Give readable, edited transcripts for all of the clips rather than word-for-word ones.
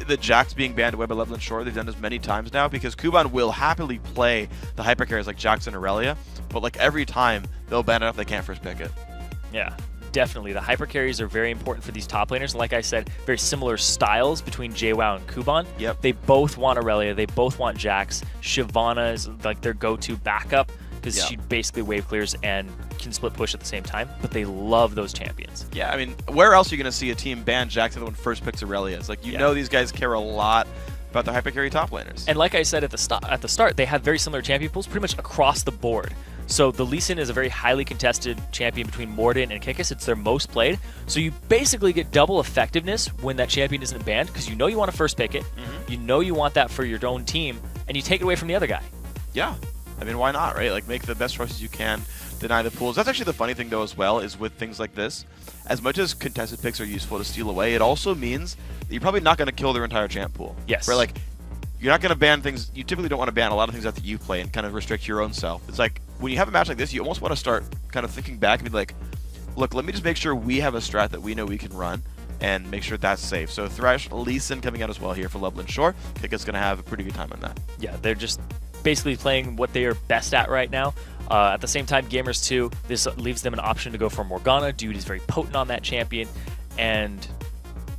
The Jax being banned away by Lublin Shore, they've done this many times now because Kuban will happily play the hyper carries like Jax and Aurelia, but like every time they'll ban it if they can't first pick it. Yeah, definitely. The hyper carries are very important for these top laners. And like I said, very similar styles between JWoww and Kuban. Yep. They both want Aurelia. They both want Jax. Shyvana is like their go-to backup because she basically wave clears and can split push at the same time. But they love those champions. Yeah, I mean, where else are you going to see a team ban Jax if the one first picks Aurelia? It's like, you know these guys care a lot about the hyper carry top laners. And like I said at the start, they have very similar champion pools pretty much across the board. So the Lee Sin is a very highly contested champion between Morden and Kikis. It's their most played. So you basically get double effectiveness when that champion isn't banned because you know you want to first pick it. You know you want that for your own team, and you take it away from the other guy. Yeah. I mean, why not, right? Like, make the best choices you can, deny the pools. That's actually the funny thing, though, as well, is with things like this, as much as contested picks are useful to steal away, it also means that you're probably not going to kill their entire champ pool. Yes. Where, like, you're not going to ban things, you typically don't want to ban a lot of things after you play and kind of restrict your own self. It's like, when you have a match like this, you almost want to start kind of thinking back and be like, look, let me just make sure we have a strat that we know we can run and make sure that's safe. So Thresh, Lee Sin coming out as well here for Lublin Shore. Kika's going to have a pretty good time on that. Yeah, they're just basically playing what they are best at right now. At the same time, Gamers2, this leaves them an option to go for Morgana. Dude is very potent on that champion, and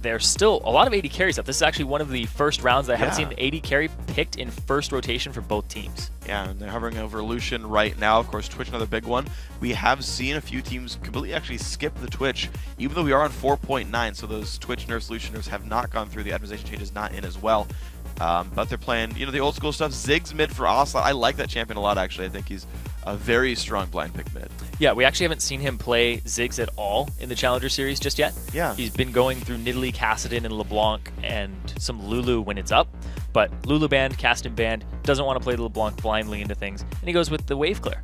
there's still a lot of AD carries up. This is actually one of the first rounds that I haven't seen an AD carry picked in first rotation for both teams. Yeah, and they're hovering over Lucian right now. Of course, Twitch, another big one. We have seen a few teams completely actually skip the Twitch, even though we are on 4.9, so those Twitch nerfs, Lucian nerfs have not gone through. The optimization change is not in as well. But they're playing, you know, the old school stuff. Ziggs mid for Ocelot. I like that champion a lot, actually. I think he's a very strong blind pick mid. Yeah, we actually haven't seen him play Ziggs at all in the Challenger Series just yet. Yeah. He's been going through Nidalee, Kassadin, and LeBlanc, and some Lulu when it's up. But Lulu banned, Kassadin banned, doesn't want to play LeBlanc blindly into things, and he goes with the wave clear.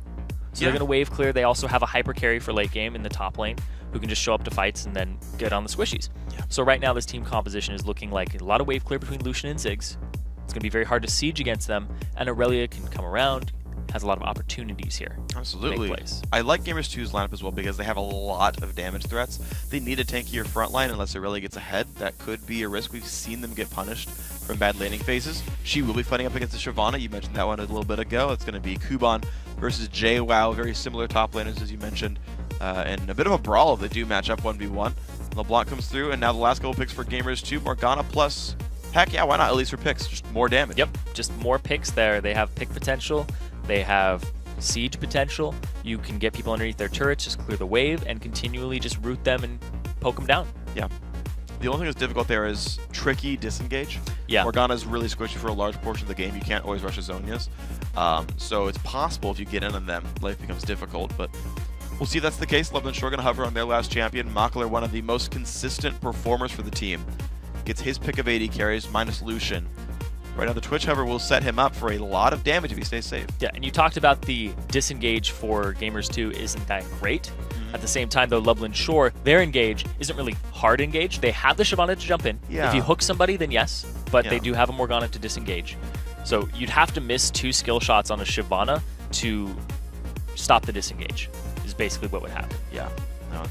So they're going to wave clear. They also have a hyper carry for late game in the top lane who can just show up to fights and then get on the squishies. Yeah. So right now this team composition is looking like a lot of wave clear between Lucian and Ziggs. It's going to be very hard to siege against them, and Aurelia can come around, has a lot of opportunities here. Absolutely. I like Gamers2's lineup as well because they have a lot of damage threats. They need a tankier front line unless Aurelia gets ahead. That could be a risk. We've seen them get punished from bad laning phases. She will be fighting up against the Shyvana. You mentioned that one a little bit ago. It's going to be Kuban versus JWoww. Very similar top laners, as you mentioned. And a bit of a brawl if they do match up 1v1. LeBlanc comes through, and now the last couple picks for Gamers2. Morgana plus... Heck yeah, why not? At least for picks, just more damage. Yep, just more picks there. They have pick potential. They have siege potential. You can get people underneath their turrets, just clear the wave, and continually just root them and poke them down. Yeah. The only thing that's difficult there is tricky disengage. Yeah. Morgana's really squishy for a large portion of the game. You can't always rush Azonias. So it's possible if you get in on them, life becomes difficult, but we'll see if that's the case. Lublin Shore going to hover on their last champion. Makler, one of the most consistent performers for the team. Gets his pick of 80 carries, minus Lucian. Right now, the Twitch hover will set him up for a lot of damage if he stays safe. Yeah, and you talked about the disengage for Gamers2 isn't that great. At the same time, though, Lublin Shore, their engage isn't really hard engage. They have the Shyvana to jump in. Yeah. If you hook somebody, then yes, but they do have a Morgana to disengage. So you'd have to miss 2 skill shots on a Shyvana to stop the disengage, is basically what would happen. Yeah. No.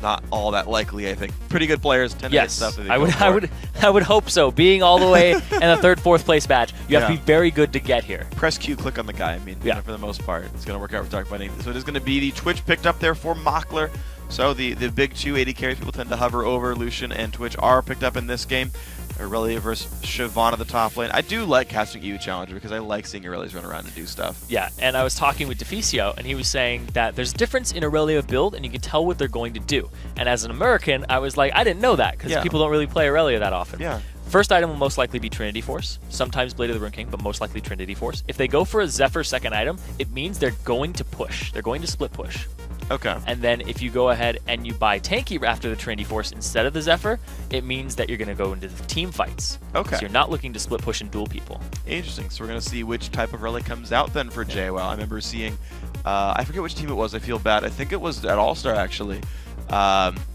Not all that likely, I think. Pretty good players tend to get stuff that they I would hope so. Being all the way in a 3rd, 4th place match, you have to be very good to get here. Press Q, click on the guy. I mean, for the most part, it's going to work out for Dark Bunny. So it is going to be the Twitch picked up there for Makler. So the big 280 carries people tend to hover over. Lucian and Twitch are picked up in this game. Aurelia versus Shyvana the top lane. I do like casting EU Challenger because I like seeing Aurelia's run around and do stuff. Yeah, and I was talking with Deficio, and he was saying that there's a difference in Aurelia build, and you can tell what they're going to do. And as an American, I was like, I didn't know that, because people don't really play Aurelia that often. Yeah. First item will most likely be Trinity Force, sometimes Blade of the Rune King, but most likely Trinity Force. If they go for a Zephyr second item, it means they're going to push. They're going to split push. Okay. And then if you go ahead and you buy Tanky after the Trinity Force instead of the Zephyr, it means that you're going to go into the team fights. Okay. So you're not looking to split push and duel people. Interesting. So we're going to see which type of relic comes out then for JWoww. I remember seeing, I forget which team it was. I feel bad. I think it was at All-Star, actually,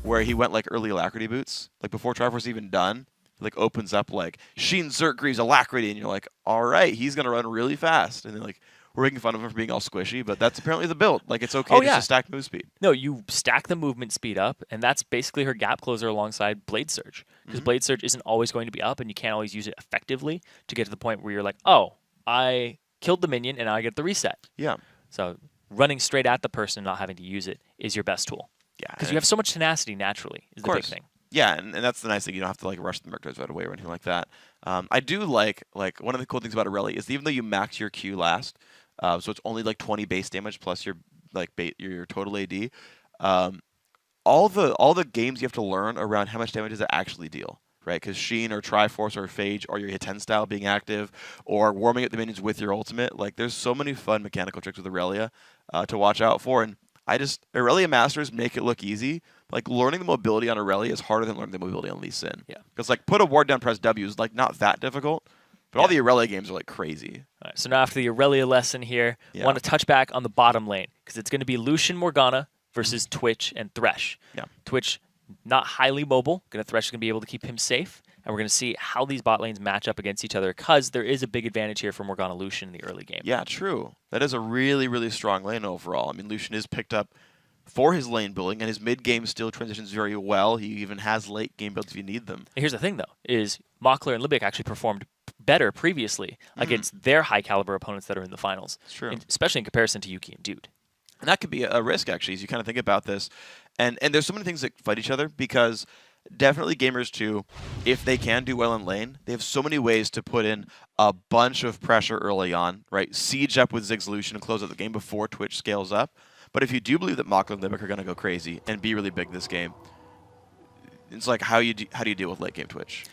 where he went like early Alacrity boots, like before Triforce even done. Like opens up like Sheen Zerk Greaves Alacrity, and you're like, all right, he's going to run really fast. And then like we're making fun of him for being all squishy, but that's apparently the build. Like, it's okay just to stack move speed. No, you stack the movement speed up, and that's basically her gap closer alongside Blade Surge. Because Blade Surge isn't always going to be up, and you can't always use it effectively to get to the point where you're like, oh, I killed the minion, and now I get the reset. Yeah. So running straight at the person and not having to use it is your best tool. Yeah. Because you have so much tenacity naturally is the big thing. Yeah, and that's the nice thing. You don't have to like rush the Merc right away or anything like that. I do like one of the cool things about Aurelia is even though you max your Q last, so it's only like 20 base damage plus your your total AD. All the games you have to learn around how much damage does it actually deal, right? Because Sheen or Triforce or Phage or your hit 10 style being active or warming up the minions with your ultimate, like there's so many fun mechanical tricks with Aurelia to watch out for. And Aurelia Masters make it look easy. Like learning the mobility on Aurelia is harder than learning the mobility on Lee Sin. Yeah. Because like put a ward down, press W is like not that difficult. But all the Aurelia games are like crazy. All right, so now after the Aurelia lesson here, I want to touch back on the bottom lane because it's going to be Lucian Morgana versus Twitch and Thresh. Yeah. Twitch, not highly mobile. Thresh is going to be able to keep him safe. And we're going to see how these bot lanes match up against each other because there is a big advantage here for Morgana Lucian in the early game. Yeah, true. That is a really, really strong lane overall. I mean, Lucian is picked up for his lane building, and his mid game still transitions very well. He even has late game builds if you need them. And here's the thing, though, is Mockler and Libic actually performed better previously against their high caliber opponents that are in the finals. It's true. Especially in comparison to Yuki and Dude. And that could be a risk, actually, as you kind of think about this. And there's so many things that fight each other because definitely Gamers2, if they can do well in lane, they have so many ways to put in a bunch of pressure early on, right? Siege up with Ziggs Lucian and close out the game before Twitch scales up. But if you do believe that Mockler and Libic are going to go crazy and be really big this game, it's like how do you deal with late game Twitch?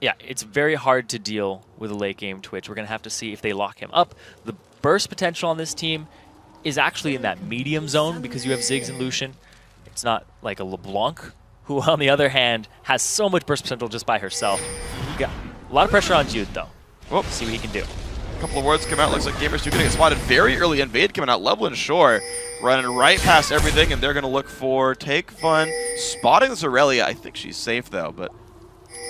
Yeah, it's very hard to deal with a late game Twitch. We're going to have to see if they lock him up. The burst potential on this team is actually in that medium zone because you have Ziggs and Lucian. It's not like a LeBlanc, who on the other hand has so much burst potential just by herself. You got a lot of pressure on Jude though. We'll see what he can do. A couple of words come out. Looks like Gamers2 going to get spotted very early. Invade coming out. Lublin Shore running right past everything, and they're going to look for Take Fun. Spotting this Aurelia. I think she's safe though, but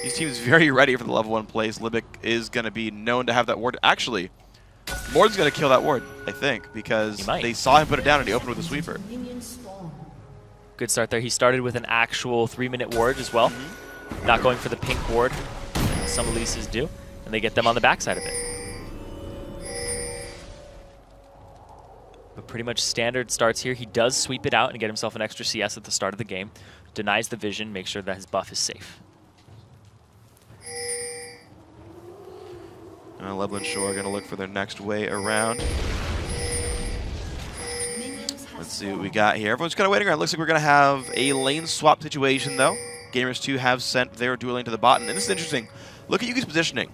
these teams very ready for the level 1 plays. Libic is going to be known to have that ward. Actually, Mord's going to kill that ward, I think, because they saw him put it down and he opened with a sweeper. Good start there. He started with an actual 3-minute ward as well. Not going for the pink ward, as some Elises do, and they get them on the backside of it. But pretty much standard starts here. He does sweep it out and get himself an extra CS at the start of the game. Denies the vision, makes sure that his buff is safe. Lublin Shore going to look for their next way around. Let's see what we got here. Everyone's kind of waiting around. Looks like we're going to have a lane swap situation, though. Gamers2 have sent their dual lane to the bot, and this is interesting. Look at Yuki's positioning.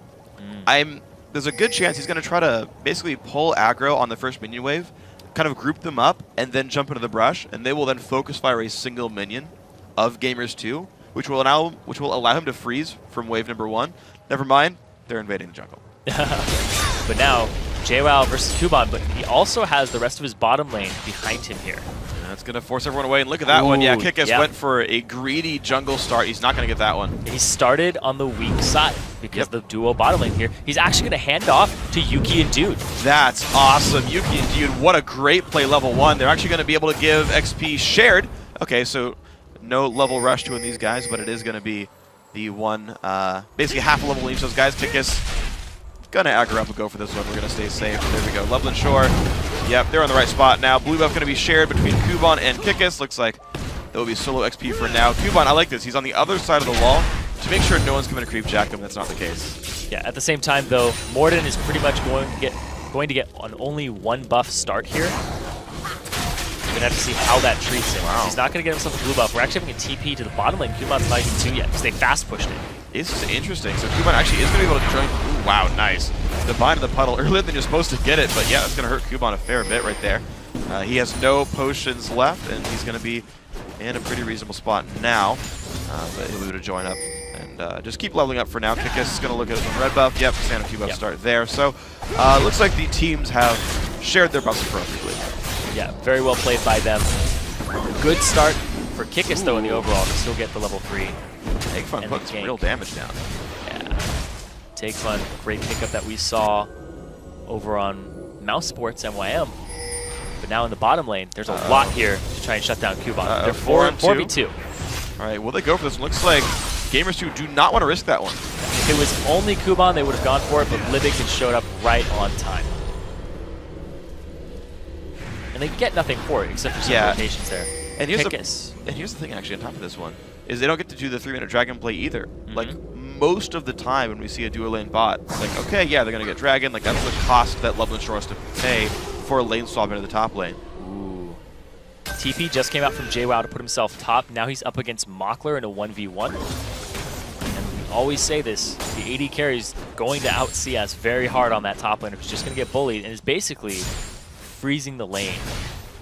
There's a good chance he's going to try to basically pull aggro on the first minion wave, kind of group them up, and then jump into the brush, and they will then focus fire a single minion of Gamers2, which will allow him to freeze from wave number 1. Never mind, they're invading the jungle. But now, JWoww versus Kuban, but he also has the rest of his bottom lane behind him here. That's going to force everyone away, and look at that one. Yeah, Kickus went for a greedy jungle start. He's not going to get that one. He started on the weak side because the duo bottom lane here. He's actually going to hand off to Yuki and Dude. That's awesome. Yuki and Dude, what a great play level 1. They're actually going to be able to give XP shared. Okay, so no level rush to these guys, but it is going to be the one, basically half a level leaves those guys. Kickus gonna aggro up and go for this one. We're gonna stay safe. There we go. Lublin Shore. Yep, they're on the right spot now. Blue buff gonna be shared between Kuban and Kickus. Looks like there will be solo XP for now. Kuban, I like this. He's on the other side of the wall to make sure no one's coming to creep jack him. That's not the case. Yeah, at the same time though, Morden is pretty much going to get an only 1 buff start here. We're gonna have to see how that treats him. Wow. He's not gonna get himself a blue buff. We're actually having a TP to the bottom lane. Kuban's not even 2 yet because they fast pushed it. This is interesting. So Kuban actually is going to be able to join. Ooh, wow, nice. The bind of the puddle earlier than you're supposed to get it, but yeah, that's going to hurt Kuban a fair bit right there. He has no potions left, and he's going to be in a pretty reasonable spot now. But he'll be able to join up and just keep leveling up for now. Kickus is going to look at his own red buff. Yep, Sanofi buff start there. So looks like the teams have shared their buffs appropriately. Yeah, very well played by them. Good start for Kickus, though, in the overall to still get the level 3. Take Fun putting some real damage down. Yeah. Take Fun, great pickup that we saw over on Mouse Sports MYM. But now in the bottom lane, there's a lot here to try and shut down Kuban. They're 4v2. All right, will they go for this? Looks like Gamers2 do not want to risk that one. If it was only Kuban, they would have gone for it, but Libic had showed up right on time. And they get nothing for it except for some rotations there. And here's the thing, actually, on top of this one, is they don't get to do the 3-minute dragon play either. Like, most of the time when we see a dual lane bot, it's like, okay, yeah, they're going to get dragon. Like, that's the cost that Lublin Shore has to pay for a lane swap into the top lane. Ooh. TP just came out from JWoww to put himself top. Now he's up against Mockler in a 1v1. And we always say this, the AD carry's going to out CS very hard on that top laner who's just going to get bullied and is basically freezing the lane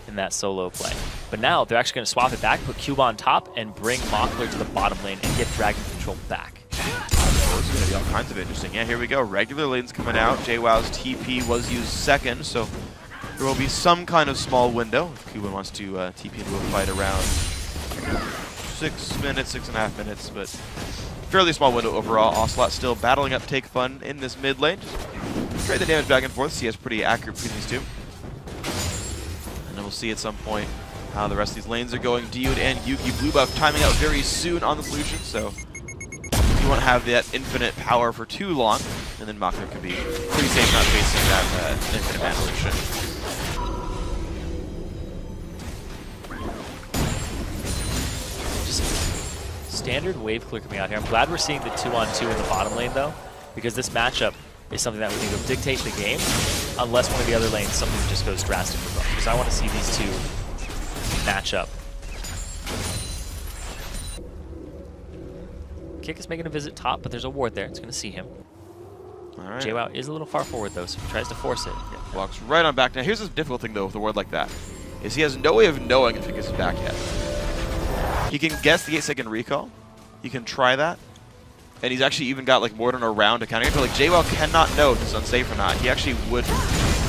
in that solo play. But now they're actually going to swap it back, put Cube on top, and bring Mockler to the bottom lane and get dragon control back. This is going to be all kinds of interesting. Yeah, here we go. Regular lanes coming out. JWoww's TP was used second, so there will be some kind of small window if Cuban wants to TP into a fight around 6 minutes, 6.5 minutes, but fairly small window overall. Ocelot still battling up Take Fun in this mid lane. Just trade the damage back and forth. See, has pretty accurate between these two. And then we'll see at some point how the rest of these lanes are going. Dude and Yuki blue buff timing out very soon on the solution, so you won't have that infinite power for too long, and then Mockler can be pretty safe not facing that infinite mana solution. Just standard wave clear coming out here. I'm glad we're seeing the 2-on-2 in the bottom lane though, because this matchup is something that we think will dictate the game, unless one of the other lanes something just goes drastically wrong. Because I want to see these two match up. Kick is making a visit top, but there's a ward there. It's going to see him. All right. JWoww is a little far forward though, so he tries to force it. Yeah, walks right on back. Now here's the difficult thing though with a ward like that, is he has no way of knowing if he gets back yet. He can guess the 8-second recall. He can try that. And he's actually even got like more than a round to counter. But like JWoww cannot know if it's unsafe or not. He actually would.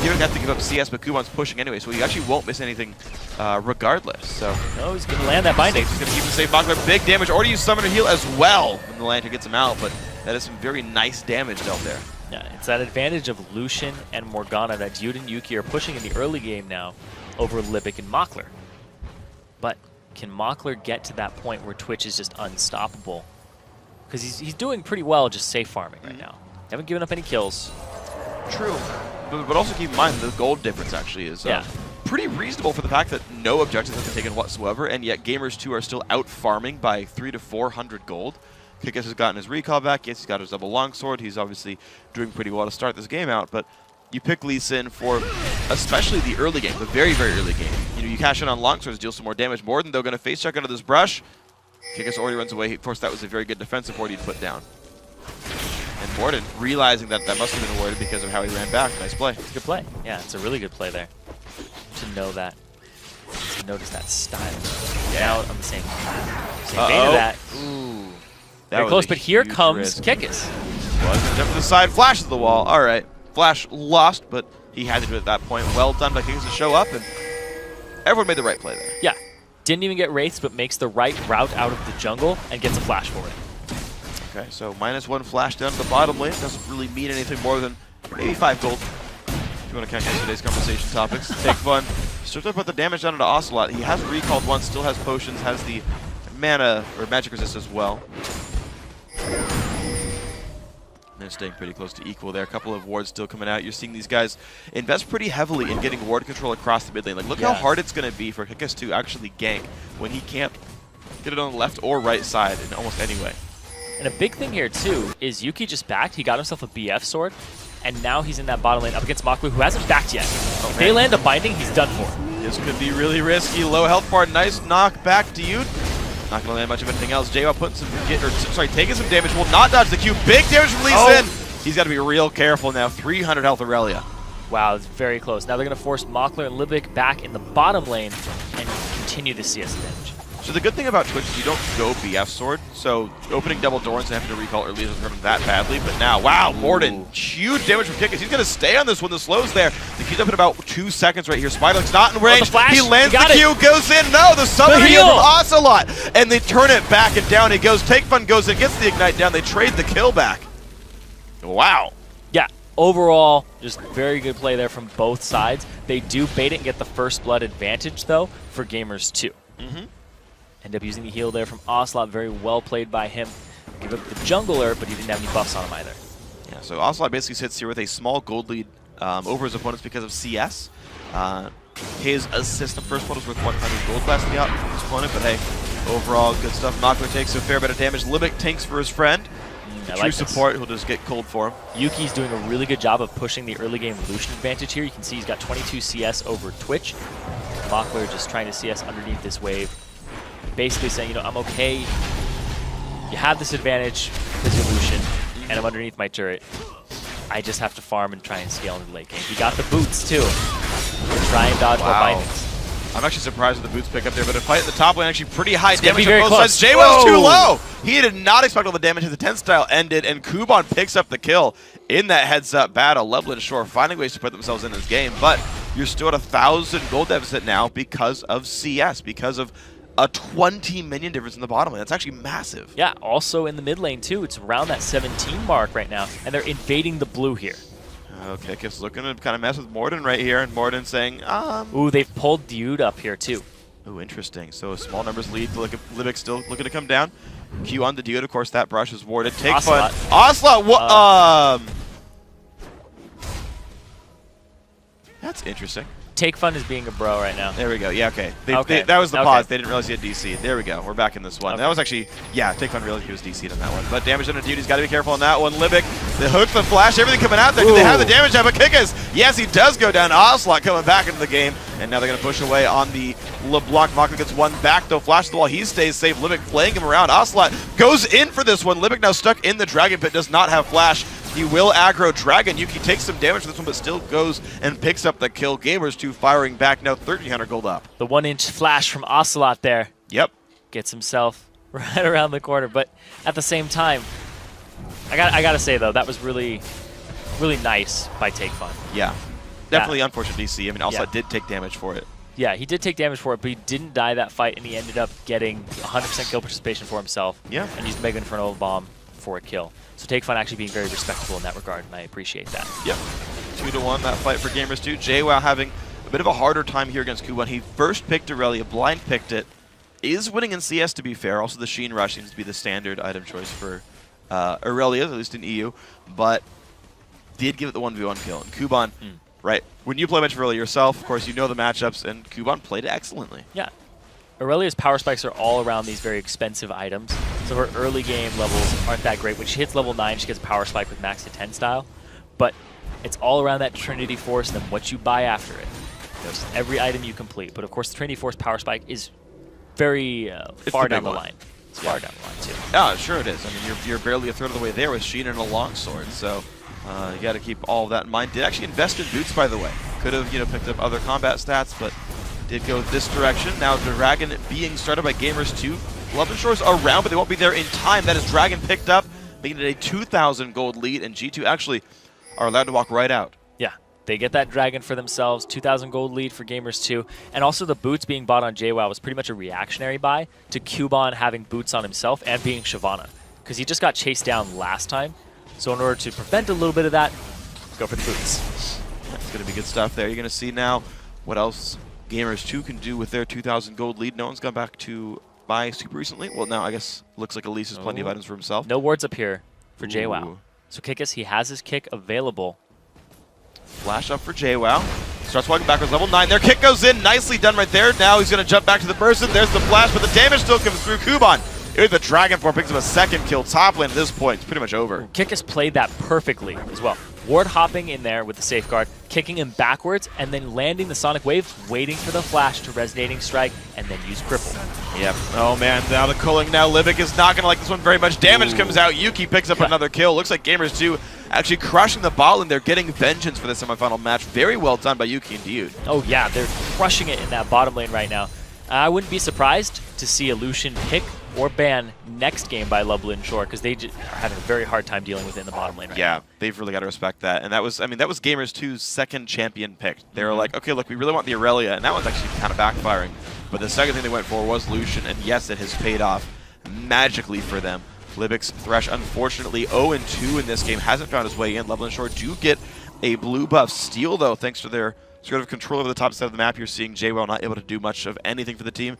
He would have to give up CS, but Kuban's pushing anyway, so he actually won't miss anything regardless. So no, he's going to land that binding. He's going to keep him safe. Mockler, big damage. Already used Summoner Heal as well when the Lantern gets him out, but that is some very nice damage dealt there. Yeah, it's that advantage of Lucian and Morgana that Dude and Yuki are pushing in the early game now over Libic and Mockler. But can Mockler get to that point where Twitch is just unstoppable? Because he's doing pretty well just safe farming right now. Haven't given up any kills. True. But also keep in mind the gold difference actually is pretty reasonable for the fact that no objectives have been taken whatsoever, and yet Gamers2 are still out farming by 300 to 400 gold. Kikis has gotten his recall back. Yes, he's got his double longsword. He's obviously doing pretty well to start this game out, but you pick Lee Sin for especially the early game, the very, very early game. You know, you cash in on longswords, deal some more damage. Morden, though, going to face check under this brush. Kikis already runs away. Of course, that was a very good defensive ward he'd put down. And Morden, realizing that that must have been avoided because of how he ran back. Nice play. It's a good play. Yeah, it's a really good play there. To know that. To notice that style. Yeah. Now on the same vein of that. Ooh. That Very close, but here comes Kikis. Well, he's going to jump to the side, flashes the wall. All right. Flash lost, but he had to do it at that point. Well done by Kikis to show up, and everyone made the right play there. Yeah. Didn't even get wraiths, but makes the right route out of the jungle and gets a flash for it. Okay, so -1 flash down to the bottom lane. Doesn't really mean anything more than maybe 5 gold. If you want to count yesterday's conversation topics. Take Fun. Starts to put the damage down into Ocelot. He has recalled once, still has potions, has the mana or magic resist as well. They're staying pretty close to equal there. A couple of wards still coming out. You're seeing these guys invest pretty heavily in getting ward control across the mid lane. Like, look how hard it's going to be for Kikis to actually gank when he can't get it on the left or right side in almost any way. And a big thing here, too, is Yuki just backed. He got himself a BF sword, and now he's in that bottom lane up against Mockler, who hasn't backed yet. Oh, if they land a binding, he's done for. This could be really risky. Low health bar, nice knock back to you. Not going to land much of anything else. JWoww putting some, taking some damage. Will not dodge the Q. Big damage from Lee Sin. He's got to be real careful now. 300 health Aurelia. Wow, it's very close. Now they're going to force Mockler and Libic back in the bottom lane and continue to CS damage. So the good thing about Twitch is you don't go BF sword. So opening double doors and having to recall early doesn't hurt him that badly. But now, wow, Morden, huge damage from Kikis. He's going to stay on this when the slow's there. The Q's up in about 2 seconds right here. Spiderlink's not in range. He lands the Q, goes in. No, the Summoner Heal from Ocelot. And they turn it back and down. He goes. Take Fun goes in, gets the Ignite down. They trade the kill back. Wow. Yeah, overall, just very good play there from both sides. They do bait it and get the first blood advantage, though, for Gamers2. End up using the heal there from Ocelot. Very well played by him. Give up the jungler, but he didn't have any buffs on him either. Yeah, so Ocelot basically sits here with a small gold lead over his opponents because of CS. His assist, the first one was worth 100 gold last the out from his opponent, but hey, overall good stuff. Makler takes a fair bit of damage. Libic tanks for his friend. True support, he'll just get cold for him. Yuki's doing a really good job of pushing the early game Lucian advantage here. You can see he's got 22 CS over Twitch. Makler just trying to CS underneath this wave. Basically saying, you know, I'm okay. You have this advantage because you're Lucian, and I'm underneath my turret. I just have to farm and try and scale into the late game. He got the boots, too. Try and dodge more bindings. I'm actually surprised with the boots pick up there, but a fight at the top lane, actually pretty high damage on both close. sides. JWoww's too low! He did not expect all the damage as the 10 style ended, and Kuban picks up the kill in that heads-up battle. Lublin Shore finding ways to put themselves in this game, but you're still at 1,000 gold deficit now because of CS, because of a 20 minion difference in the bottom lane. That's actually massive. Yeah, also in the mid lane, too. It's around that 17 mark right now, and they're invading the blue here. Okay, Kif's looking to kind of mess with Morden right here, and Morden saying, Ooh, they've pulled Dude up here, too. Ooh, interesting. So small numbers lead to Libic still looking to come down. Q on the Dude, of course, that brush is warded. Take Ocelot. fun. Ocelot, what? That's interesting. Take Fun is being a bro right now. There we go. Yeah, okay. Okay. That was the Okay. pause. They didn't realize he had DC. There we go. We're back in this one. Okay. That was actually, yeah, Take Fun realized he was DC'd on that one. But damage on the Dude, he's got to be careful on that one. Libic, the hook, the flash, everything coming out there. Do they have the damage? Have a Kickus? Yes, he does go down. Ocelot coming back into the game. And now they're going to push away on the LeBlanc. Makler gets one back, though. Flash the wall. He stays safe. Libic playing him around. Ocelot goes in for this one. Libic now stuck in the Dragon Pit, does not have flash. He will aggro Dragon. Yuki takes some damage for this one, but still goes and picks up the kill. Gamers2 firing back now, 1,300 gold up. The 1-inch flash from Ocelot there. Yep. Gets himself right around the corner. But at the same time, I gotta say, though, that was really, really nice by Take Fun. Yeah. Definitely unfortunate DC. I mean, Ocelot did take damage for it. Yeah, he did take damage for it, but he didn't die that fight, and he ended up getting 100% kill participation for himself. Yeah. And used Mega Inferno Bomb for a kill. So Take Fun actually being very respectable in that regard, and I appreciate that. Yep. 2-1 that fight for Gamers2. JWoww having a bit of a harder time here against Kuban. He first picked Aurelia, blind picked it. Is winning in CS, to be fair. Also, the Sheen Rush seems to be the standard item choice for Aurelia, at least in EU. But did give it the 1v1 kill. And Kuban, right, when you play much Aurelia yourself, of course, you know the matchups, and Kuban played it excellently. Yeah. Aurelia's power spikes are all around these very expensive items. So her early game levels aren't that great. When she hits level 9, she gets a power spike with max to 10 style. But it's all around that Trinity Force and then what you buy after it. There's every item you complete. But of course, the Trinity Force power spike is very far down the line. It's far down the line, too. Yeah, sure it is. I mean, you're barely a third of the way there with Sheen and a longsword. So you got to keep all of that in mind. Did actually invest in boots, by the way. Could have, picked up other combat stats, but did go this direction. Now Dragon being started by Gamers2. Lublin Shore's around, but they won't be there in time. That is Dragon picked up, making it a 2,000 gold lead, and G2 actually are allowed to walk right out. Yeah, they get that Dragon for themselves. 2,000 gold lead for Gamers2. And also the boots being bought on JWoww was pretty much a reactionary buy to Kuban having boots on himself and being Shyvana, because he just got chased down last time. So in order to prevent a little bit of that, go for the boots. That's going to be good stuff there. You're going to see now what else Gamers2 can do with their 2,000 gold lead. No one's gone back to buy super recently. Well, now I guess looks like Elise has plenty of items for himself. No wards up here for JWoww. So Kickus, he has his kick available. Flash up for JWoww. Starts walking backwards, level 9. Their kick goes in. Nicely done right there. Now he's going to jump back to the person. There's the flash, but the damage still comes through. Kuban, the Dragon Form, picks up a second kill. Top lane at this point. It's pretty much over. Kickus played that perfectly as well. Ward hopping in there with the safeguard, kicking him backwards, and then landing the Sonic Wave, waiting for the flash to resonating strike, and then use Cripple. Yep. Oh, man. Now the culling. Now Libic is not going to like this one very much. Damage comes out. Yuki picks up another kill. Looks like Gamers2 actually crushing the bot lane. They're getting vengeance for the semifinal match. Very well done by Yuki and Dude. Oh, yeah. They're crushing it in that bottom lane right now. I wouldn't be surprised to see a Lucian pick or ban next game by Lublin Shore, because they are having a very hard time dealing with it in the bottom lane right now. Yeah, they've really got to respect that. And that was, I mean, that was Gamers2's second champion pick. They were like, okay, look, we really want the Aurelia, and that one's actually kind of backfiring. But the second thing they went for was Lucian, and yes, it has paid off magically for them. Libic's Thresh, unfortunately, 0-2 in this game. Hasn't found his way in. Lublin Shore do get a blue buff steal, though, thanks to their sort of control over the top side of the map. You're seeing JWoww not able to do much of anything for the team.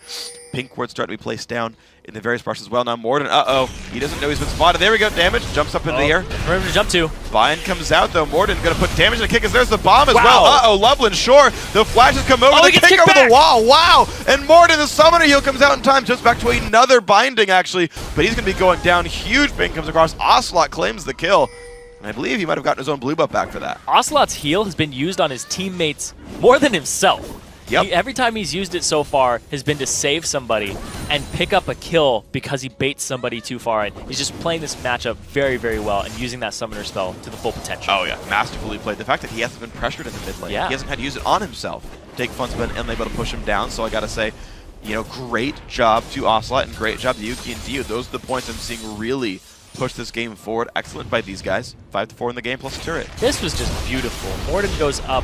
Pink ward starting to be placed down in the various brushes as well. Now Morden, he doesn't know he's been spotted. There we go, damage, jumps up in the air. For him to jump to. Bind comes out though. Morden gonna put damage on the kick as there's the bomb as well. Lublin Shore, the flashes come over, the kick over the wall. Wow! And Morden, the summoner heal comes out in time, just back to another binding actually. But he's gonna be going down. Huge ping comes across. Ocelot claims the kill. And I believe he might have gotten his own blue buff back for that. Ocelot's heal has been used on his teammates more than himself. Yep. Every time he's used it so far has been to save somebody and pick up a kill because he baits somebody too far in. He's just playing this matchup very, very well and using that summoner spell to the full potential. Oh yeah, masterfully played. The fact that he hasn't been pressured in the mid lane, he hasn't had to use it on himself. Take Fun's been unable to push him down, so I gotta say, you know, great job to Ocelot and great job to Yuki and Dio. Those are the points I'm seeing really push this game forward. Excellent by these guys. 5-4 in the game plus a turret. This was just beautiful. Morden goes up.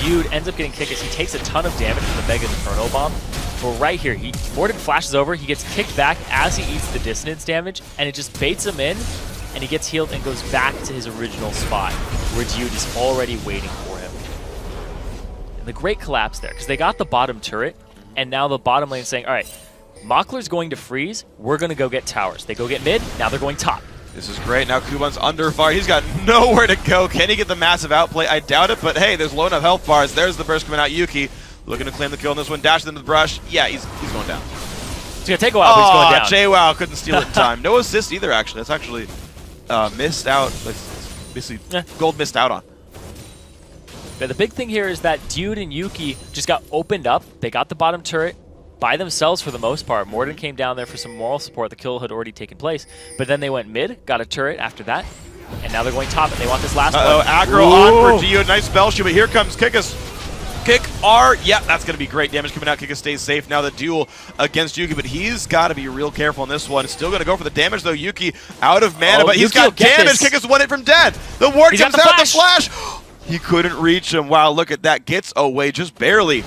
Dude ends up getting kicked as he takes a ton of damage from the Mega's Inferno Bomb. But right here, Morden flashes over. He gets kicked back as he eats the dissonance damage, and it just baits him in, and he gets healed and goes back to his original spot, where Dude is already waiting for him. And the great collapse there, because they got the bottom turret, and now the bottom lane saying, all right, Mockler's going to freeze. We're going to go get towers. They go get mid. Now they're going top. This is great. Now Kuban's under fire. He's got nowhere to go. Can he get the massive outplay? I doubt it, but hey, there's low enough health bars. There's the burst coming out. Yuki looking to claim the kill on this one. Dashes into the brush. Yeah, he's going down. It's going to take a while, but he's going down. JWoww couldn't steal it in time. No assist either, actually. That's actually missed out. Basically, gold missed out on. But the big thing here is that Dude and Yuki just got opened up. They got the bottom turret by themselves for the most part. Morden came down there for some moral support. The kill had already taken place. But then they went mid, got a turret after that, and now they're going top, and they want this last one. Aggro on for Dio. Nice spell shoot, but here comes Kickus. Kick R. Yeah, that's going to be great damage coming out. Kickus stays safe. Now the duel against Yuki, but he's got to be real careful on this one. Still going to go for the damage, though. Yuki out of mana, but he's got damage. Kickus won it from dead. The ward comes out, the flash. He couldn't reach him. Wow, look at that. Gets away just barely.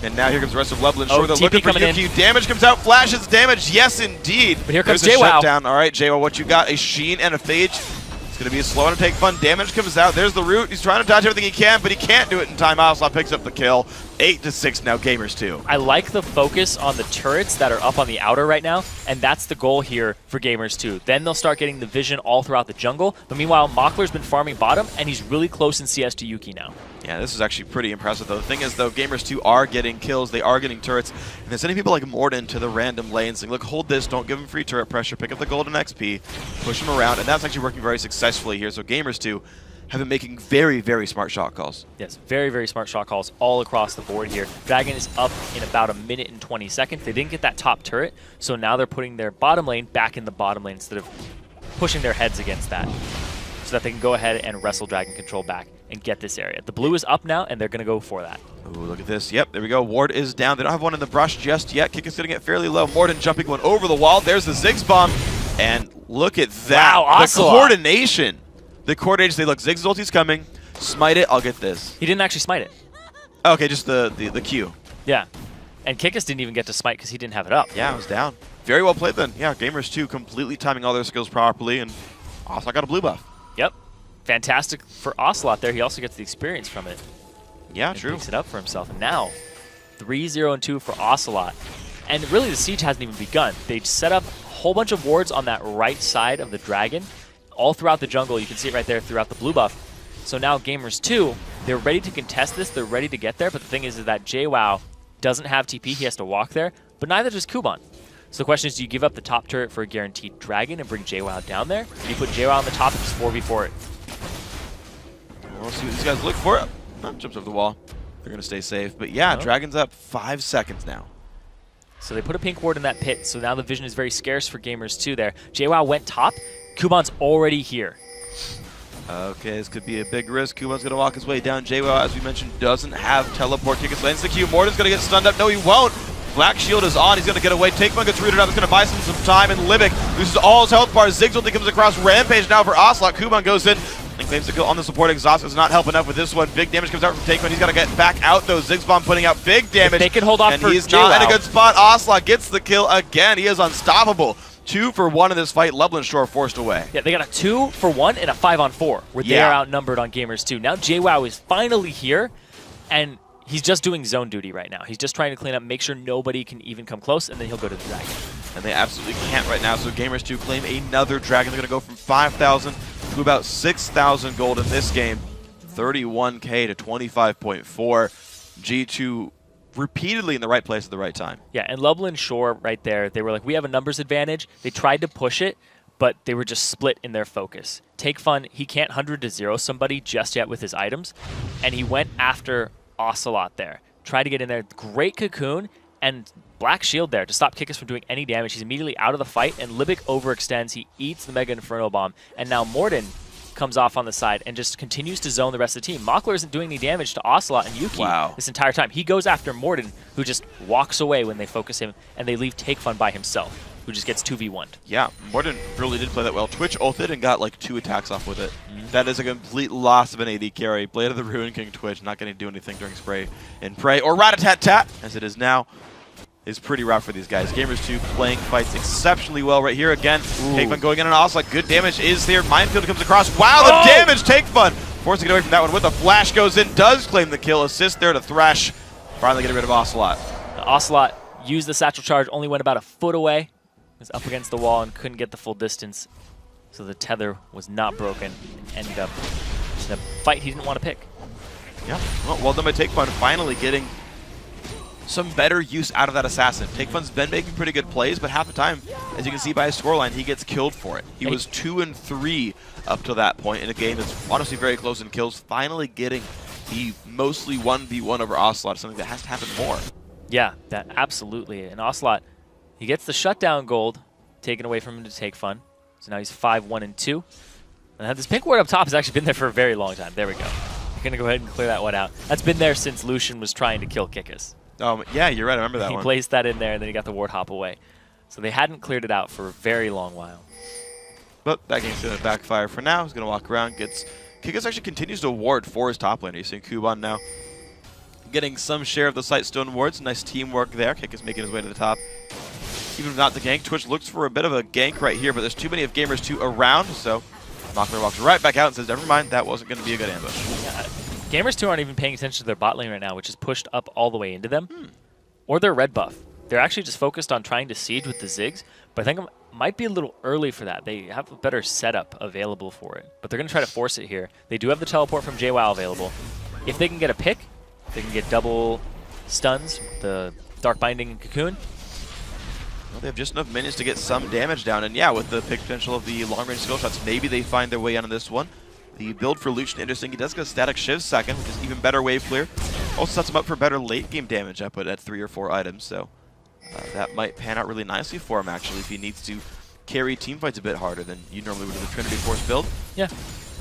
And now here comes the rest of Lublin Shore. They're looking for Yuki. Damage comes out, flashes damage. Yes, indeed. But here comes JWoww. All right, JWoww, what you got? A Sheen and a Phage. It's going to be a slow one to take Fun. Damage comes out. There's the root. He's trying to dodge everything he can, but he can't do it in time. Ocelot picks up the kill. 8-6 now, Gamers2. I like the focus on the turrets that are up on the outer right now, and that's the goal here for Gamers2. Then they'll start getting the vision all throughout the jungle. But meanwhile, Mockler's been farming bottom, and he's really close in CS to Yuki now. Yeah, this is actually pretty impressive, though. The thing is, though, Gamers2 are getting kills, they are getting turrets, and they're sending people like Morden to the random lanes saying, look, hold this, don't give him free turret pressure, pick up the golden XP, push him around, and that's actually working very successfully here. So Gamers2 have been making very, very smart shot calls. Yes, very, very smart shot calls all across the board here. Dragon is up in about 1 minute and 20 seconds. They didn't get that top turret, so now they're putting their bottom lane back in the bottom lane instead of pushing their heads against that, so that they can go ahead and wrestle Dragon Control back and get this area. The blue is up now, and they're going to go for that. Ooh, look at this. Yep, there we go. Ward is down. They don't have one in the brush just yet. Kick is going to get fairly low. Morden jumping one over the wall. There's the Ziggs bomb. And look at that. Wow, the coordination. The coordination. They look, Ziggs ulti's coming. Smite it. I'll get this. He didn't actually smite it. Okay, just the Q. Yeah. And Kickus didn't even get to smite because he didn't have it up. Yeah, it was down. Very well played then. Yeah, Gamers2 completely timing all their skills properly, and Ocelot got a blue buff. Yep. Fantastic for Ocelot there. He also gets the experience from it. Yeah, true. Picks it up for himself. And now, 3-0-2 for Ocelot. And really, the siege hasn't even begun. They set up a whole bunch of wards on that right side of the dragon, all throughout the jungle. You can see it right there throughout the blue buff. So now Gamers2, they're ready to contest this. They're ready to get there. But the thing is that JWoww doesn't have TP. He has to walk there. But neither does Kuban. So the question is, do you give up the top turret for a guaranteed dragon and bring JWoww down there? Or do you put JWoww on the top and just 4v4 it? We'll see what these guys look for. Jumps over the wall. They're going to stay safe. But yeah, Dragon's up 5 seconds now. So they put a pink ward in that pit. So now the vision is very scarce for Gamers2 there. JWoww went top. Kuban's already here. Okay, this could be a big risk. Kuban's going to walk his way down. JWoww, as we mentioned, doesn't have teleport. Kick his lands the Q. Morden's going to get stunned up. No, he won't. Black Shield is on. He's going to get away. Takeman gets rooted out. It's going to buy some time. And Libic loses all his health bars. Ziggs ulti comes across. Rampage now for Ocelot. Kuban goes in and claims the kill on the support. Exhaust is not helping enough with this one. Big damage comes out from Takeman. He's got to get back out, though. Ziggs bomb putting out big damage. If they can hold off and for he's JWoww. not in a good spot. Ocelot gets the kill again. He is unstoppable. 2 for 1 in this fight. Lublin Shore forced away. Yeah, they got a 2 for 1 and a 5-on-4, where they are outnumbered on Gamers2. Now JWoww is finally here, and he's just doing zone duty right now. He's just trying to clean up, make sure nobody can even come close, and then he'll go to the Dragon. And they absolutely can't right now, so Gamers2 claim another Dragon. They're going to go from 5,000 to about 6,000 gold in this game. 31K to 25.4. G2 repeatedly in the right place at the right time. Yeah, and Lublin Shore right there, they were like, we have a numbers advantage. They tried to push it, but they were just split in their focus. Take Fun, he can't 100-0 somebody just yet with his items, and he went after Ocelot there. Tried to get in there. Great Cocoon and Black Shield there to stop Kickus from doing any damage. He's immediately out of the fight, and Libic overextends. He eats the Mega Inferno Bomb, and now Morden comes off on the side and just continues to zone the rest of the team. Mockler isn't doing any damage to Ocelot and Yuki this entire time. He goes after Morden, who just walks away when they focus him, and they leave Take Fun by himself, who just gets 2v1'd. Yeah, Morden really did play that well. Twitch ulted and got like 2 attacks off with it. That is a complete loss of an AD carry. Blade of the Ruin King Twitch not going to do anything during Spray and Pray, or Rat-a-tat-tat, as it is now. Is pretty rough for these guys. Gamers2 playing fights exceptionally well right here. Again, Take Fun going in on Ocelot. Good damage is there. Minefield comes across. Wow, the damage! Take Fun forced to get away from that one with a flash goes in. Does claim the kill. Assist there to Thresh. Finally getting rid of Ocelot. Ocelot used the satchel charge, only went about a foot away. Was up against the wall and couldn't get the full distance. So the tether was not broken. Ended up in a fight he didn't want to pick. Yeah, well done by Take Fun finally getting some better use out of that assassin. Take Fun's been making pretty good plays, but half the time, as you can see by his scoreline, he gets killed for it. He was 2-3 up to that point in a game that's honestly very close in kills. Finally getting the mostly 1v1 over Ocelot, something that has to happen more. Yeah, that absolutely. And Ocelot, he gets the shutdown gold taken away from him to Take Fun. So now he's 5-1-2. And this pink ward up top has actually been there for a very long time. There we go. I'm going to go ahead and clear that one out. That's been there since Lucian was trying to kill Kickus. Yeah, you're right. I remember that one. He placed that in there, and then he got the ward hop away. So they hadn't cleared it out for a very long while. But that game's going to backfire for now. He's going to walk around, Kickus actually continues to ward for his top laner. You're seeing Kuban now getting some share of the Sightstone wards. Nice teamwork there. Kickus making his way to the top. Even if not the gank, Twitch looks for a bit of a gank right here, but there's too many of Gamers2 around, so Mockler walks right back out and says, never mind, that wasn't going to be a good ambush. Yeah. Gamers2 aren't even paying attention to their bot lane right now, which is pushed up all the way into them, or their red buff. They're actually just focused on trying to siege with the Ziggs, but I think it might be a little early for that. They have a better setup available for it, but they're going to try to force it here. They do have the teleport from JWoww available. If they can get a pick, they can get double stuns, the Dark Binding and Cocoon. Well, they have just enough minions to get some damage down, and yeah, with the pick potential of the long-range skill shots, maybe they find their way out on this one. The build for Lucian, interesting. He does get a static Shiv second, which is even better wave clear. Also sets him up for better late-game damage output at 3 or 4 items, so that might pan out really nicely for him, actually, if he needs to carry teamfights a bit harder than you normally would with a Trinity Force build. Yeah.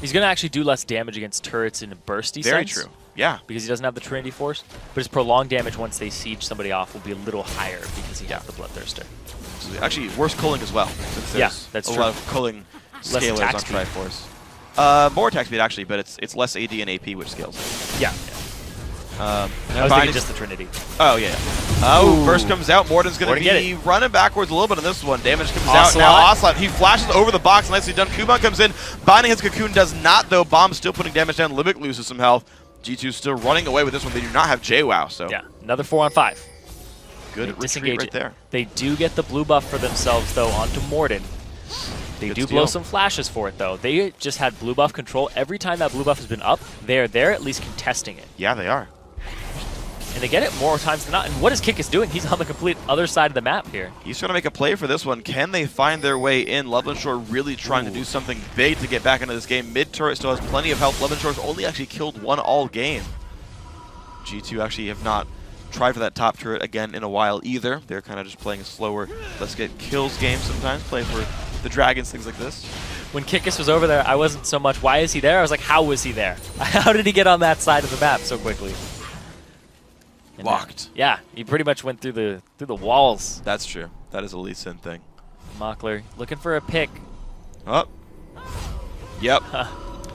He's going to actually do less damage against turrets in a bursty sense. Very true. Yeah. Because he doesn't have the Trinity Force. But his prolonged damage once they siege somebody off will be a little higher because he has the Bloodthirster. So actually, worse culling as well. Since there's that's a true. lot of culling scalers on Triforce. More attack speed, actually, but it's less AD and AP, which scales. Yeah. I was thinking just the Trinity. Oh, yeah. Oh, first comes out. Morden's going to be running backwards a little bit on this one. Damage comes out. Now Ocelot, he flashes over the box. Nicely done. Kuban comes in. Binding his Cocoon does not, though. Bomb still putting damage down. Libic loses some health. G2 still running away with this one. They do not have JWoww, so. Yeah, another 4-on-5. Good retreat right there. They do get the blue buff for themselves, though, onto Morden. They do blow some flashes for it, though. They just had blue buff control. Every time that blue buff has been up, they're at least contesting it. Yeah, they are. And they get it more times than not. And what is Kickus doing? He's on the complete other side of the map here. He's trying to make a play for this one. Can they find their way in? Lublin Shore really trying to do something big to get back into this game. Mid-turret still has plenty of health. Lublin Shore's only actually killed one all game. G2 actually have not tried for that top turret again in a while either. They're kind of just playing a slower, let's get kills game sometimes, playing for the dragons, things like this. When Kickus was over there, I wasn't so much, why is he there? I was like, how was he there? How did he get on that side of the map so quickly? And locked. Yeah, he pretty much went through the walls. That's true. That is a Lee Sin thing. Mockler looking for a pick. Oh. Yep.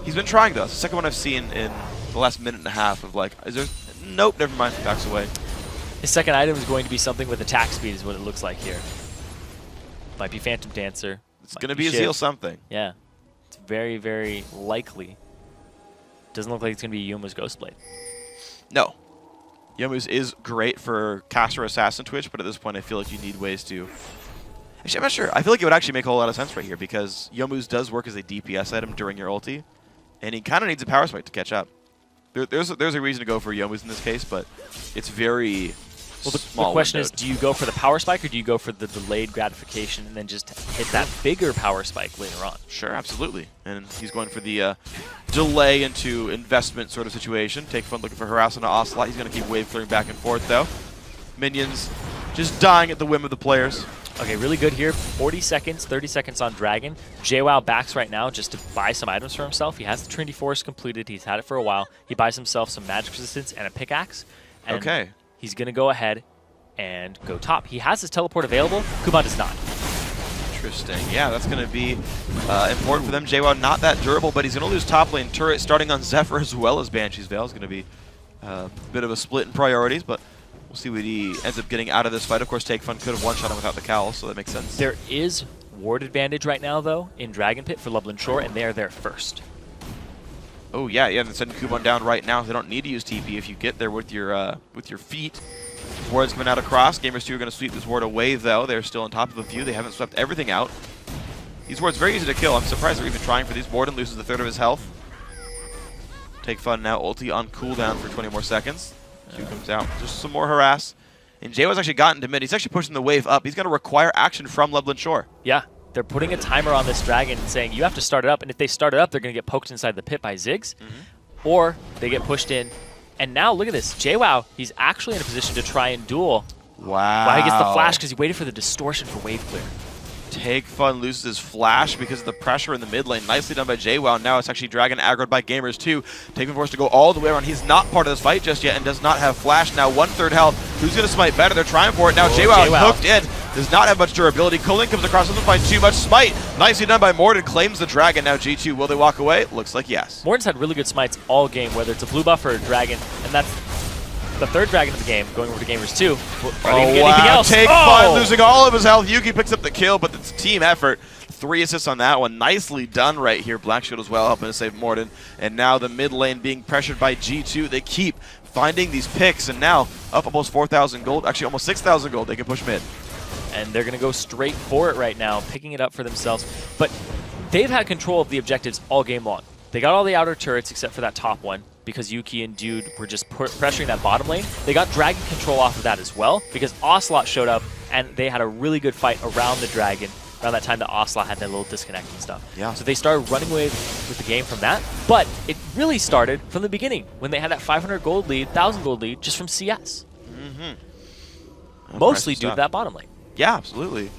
He's been trying, though. It's the second one I've seen in the last minute and a half of like, is there... Nope, never mind. Backs away. His second item is going to be something with attack speed is what it looks like here. Might be Phantom Dancer. It's going to be a Zeal something. Yeah. It's very, very likely. Doesn't look like it's going to be Youmuu's Ghostblade. No. Youmuu's is great for caster assassin Twitch, but at this point I feel like you need ways to... Actually, I'm not sure. I feel like it would actually make a whole lot of sense right here because Youmuu's does work as a DPS item during your ulti, and he kind of needs a power spike to catch up. There's a reason to go for Youmuu's in this case, but it's very the question is, do you go for the power spike or do you go for the delayed gratification and then just hit that bigger power spike later on? Sure, absolutely. And he's going for the delay into investment sort of situation. Take Fun looking for harass on Ocelot. He's going to keep wave clearing back and forth, though. Minions just dying at the whim of the players. Okay, really good here. 40 seconds, 30 seconds on Dragon. JWoww backs right now just to buy some items for himself. He has the Trinity Forest completed. He's had it for a while. He buys himself some magic resistance and a pickaxe. And okay. He's going to go ahead and go top. He has his teleport available. Kuban does not. Interesting. Yeah, that's going to be important for them. JWoww not that durable, but he's going to lose top lane turret starting on Zephyr as well as Banshee's Veil. It's going to be a bit of a split in priorities, but we'll see what he ends up getting out of this fight. Of course, Take Fun could have one-shot him without the cowl, so that makes sense. There is ward advantage right now, though, in Dragon Pit for Lublin Shore, and they are there first. Oh yeah, they're sending Kuban down right now. They don't need to use TP if you get there with your feet. Ward's coming out across. Gamers2 are going to sweep this ward away, though. They're still on top of a few. They haven't swept everything out. These wards very easy to kill. I'm surprised they're even trying for these. Morden loses a third of his health. Take Fun now ulti on cooldown for 20 more seconds. Q comes out. Just some more harass. And JWoww's actually gotten to mid. He's actually pushing the wave up. He's going to require action from Lublin Shore. Yeah. They're putting a timer on this dragon and saying, you have to start it up. And if they start it up, they're going to get poked inside the pit by Ziggs. Or they get pushed in. And now, look at this. JWoww, he's actually in a position to try and duel. Wow. He gets the flash because he waited for the distortion for wave clear. Take Fun loses his flash because of the pressure in the mid lane. Nicely done by JWoww. Now it's actually Dragon aggroed by Gamers2. Take Fun forced to go all the way around. He's not part of this fight just yet and does not have flash. Now 1/3 health. Who's going to smite better? They're trying for it. Now JWoww is hooked in. Does not have much durability. Colin comes across, doesn't find too much smite. Nicely done by Morden. Claims the Dragon. Now G2. Will they walk away? Looks like yes. Morden's had really good smites all game, whether it's a blue buff or a dragon. And that's the third dragon of the game, going over to Gamers2. Oh, wow. Take Fun losing all of his health. Yuki picks up the kill, but it's a team effort. 3 assists on that one. Nicely done right here. Black Shield as well, helping to save Morden. And now the mid lane being pressured by G2. They keep finding these picks, and now up almost 4,000 gold. Actually, almost 6,000 gold. They can push mid. And they're going to go straight for it right now, picking it up for themselves. But they've had control of the objectives all game long. They got all the outer turrets except for that top one, because Yuki and Dude were just pressuring that bottom lane. They got Dragon control off of that as well, because Ocelot showed up, and they had a really good fight around the Dragon, around that time that Ocelot had that little disconnect and stuff. Yeah. So they started running away with the game from that, but it really started from the beginning, when they had that 500 gold lead, 1,000 gold lead, just from CS. Mostly due to that bottom lane. Yeah, absolutely.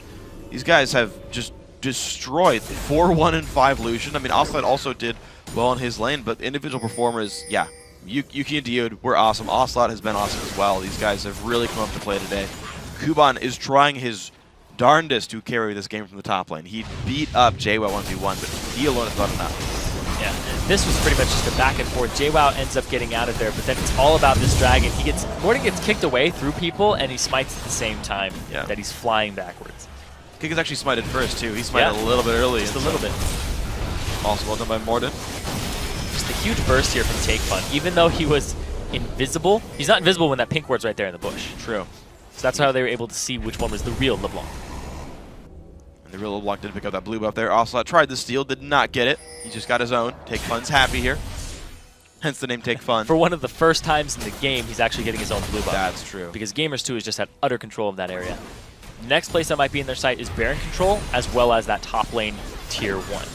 These guys have just destroyed 4-1 and 5 Lucian. I mean, Ocelot also did well in his lane, but individual performers, yeah. Yuki and Diode were awesome. Ocelot has been awesome as well. These guys have really come up to play today. Kuban is trying his darndest to carry this game from the top lane. He beat up JWoww 1v1, but he alone is not enough. Yeah, and this was pretty much just a back and forth. JWoww ends up getting out of there, but then it's all about this dragon. Morden gets kicked away through people, and he smites at the same time that he's flying backwards. Kick is actually smited first, too. He smited a little bit early. Just a little bit. Also well done by Morden. Just a huge burst here from Take Fun. Even though he was invisible, he's not invisible when that pink ward's right there in the bush. True. So that's how they were able to see which one was the real LeBlanc. And the real LeBlanc did pick up that blue buff there. Ocelot tried the steal, did not get it. He just got his own. Take Fun's happy here. Hence the name Take Fun. For one of the first times in the game, he's actually getting his own blue buff. That's true. Because Gamers2 has just had utter control of that area. The next place that might be in their sight is Baron control, as well as that top lane tier 1.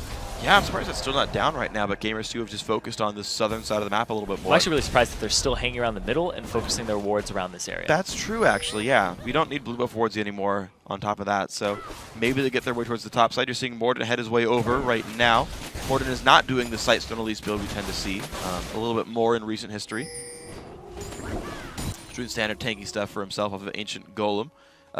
Yeah, I'm surprised it's still not down right now, but Gamers2 have just focused on the southern side of the map a little bit more. I'm actually really surprised that they're still hanging around the middle and focusing their wards around this area. That's true, actually, yeah. We don't need blue buff wards anymore on top of that, so maybe they get their way towards the top side. You're seeing Morden head his way over right now. Morden is not doing the Sightstone Elise build we tend to see a little bit more in recent history. He's doing standard tanky stuff for himself off of Ancient Golem.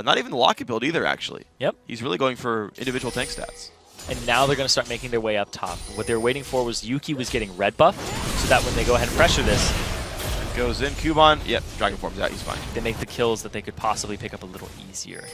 Not even the Locket build either, actually. Yep. He's really going for individual tank stats. And now they're going to start making their way up top. What they were waiting for was Yuki was getting red buff, so that when they go ahead and pressure this, goes in, Kuban, yep, Dragon forms out, he's fine. They make the kills that they could possibly pick up a little easier.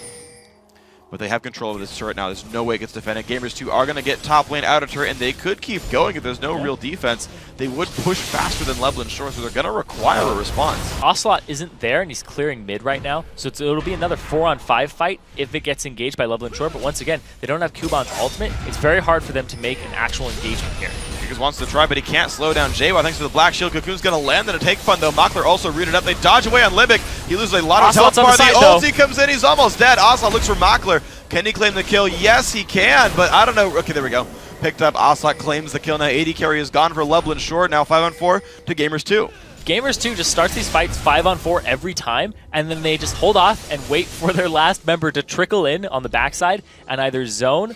but they have control of this turret now. There's no way it gets defended. Gamers2 are going to get top lane out of turret, and they could keep going if there's no real defense. They would push faster than Lublin Shore, so they're going to require a response. Ocelot isn't there, and he's clearing mid right now, so it'll be another 4-on-5 fight if it gets engaged by Lublin Shore, but once again, they don't have Kuban's ultimate. It's very hard for them to make an actual engagement here. Gigas wants to try, but he can't slow down Jaywa thanks to the Black Shield. Cocoon's going to land in a take fun, though. Mockler also rooted up. They dodge away on Limbic. He loses a lot of health bar. The ulti comes in. He's almost dead. Ocelot looks for Mockler. Can he claim the kill? Yes, he can, but I don't know. Okay, there we go. Picked up. Ocelot claims the kill. Now 80 carry is gone for Lublin Shore. Now 5-on-4 to Gamers2. Gamers2 just starts these fights 5-on-4 every time, and then they just hold off and wait for their last member to trickle in on the backside and either zone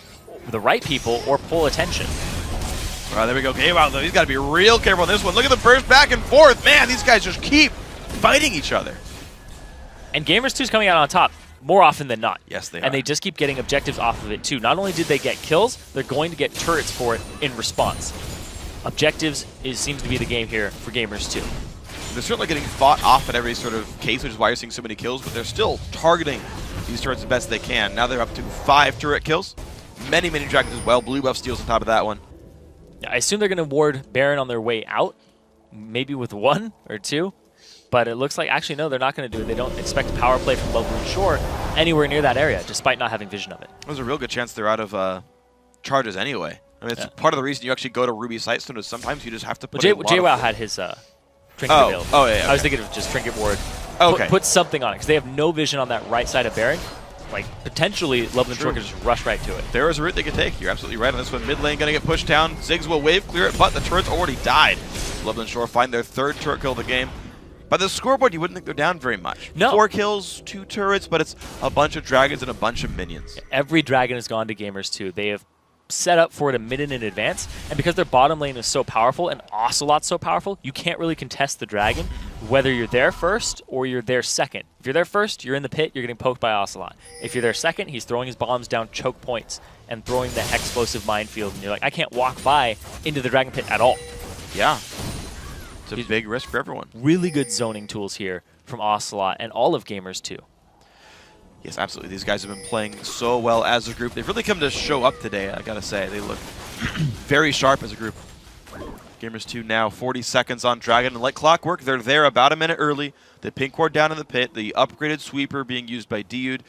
the right people or pull attention. All right, there we go. Wow, though, he's got to be real careful on this one. Look at the burst back and forth. Man, these guys just keep fighting each other. And Gamers2's coming out on top more often than not. Yes, they are. And they just keep getting objectives off of it, too. Not only did they get kills, they're going to get turrets for it in response. Objectives seems to be the game here for Gamers2. They're certainly getting fought off at every sort of case, which is why you're seeing so many kills, but they're still targeting these turrets the best they can. Now they're up to 5 turret kills. Many, many dragons as well. Blue buff steals on top of that one. I assume they're going to ward Baron on their way out, maybe with 1 or 2. But it looks like, actually, no, they're not going to do it. They don't expect a power play from Lublin Shore anywhere near that area, despite not having vision of it. There's a real good chance they're out of charges anyway. I mean, it's part of the reason you actually go to Ruby Sightstone is sometimes you just have to put JWoww had his trinket available. Oh, yeah. I was thinking of just trinket ward. Okay. Put something on it, because they have no vision on that right side of Baron. Like, potentially, Lublin Shore could just rush right to it. There is a route they could take. You're absolutely right on this one. Mid lane going to get pushed down. Ziggs will wave clear it, but the turret's already died. Lublin Shore find their 3rd turret kill of the game. By the scoreboard, you wouldn't think they're down very much. No. 4 kills, 2 turrets, but it's a bunch of dragons and a bunch of minions. Every dragon has gone to Gamers2. They have set up for it a minute in advance, and because their bottom lane is so powerful and Ocelot's so powerful, you can't really contest the dragon, whether you're there first or you're there second. If you're there first, you're in the pit, you're getting poked by Ocelot. If you're there second, he's throwing his bombs down choke points and throwing the explosive minefield, and you're like, I can't walk by into the dragon pit at all. Yeah. It's a big risk for everyone. Really good zoning tools here from Ocelot and all of Gamers2. Yes, absolutely. These guys have been playing so well as a group. They've really come to show up today, I gotta say. They look very sharp as a group. Gamers2 now 40 seconds on Dragon, and like clockwork, they're there about a minute early. The pink ward down in the pit, the upgraded sweeper being used by Dude.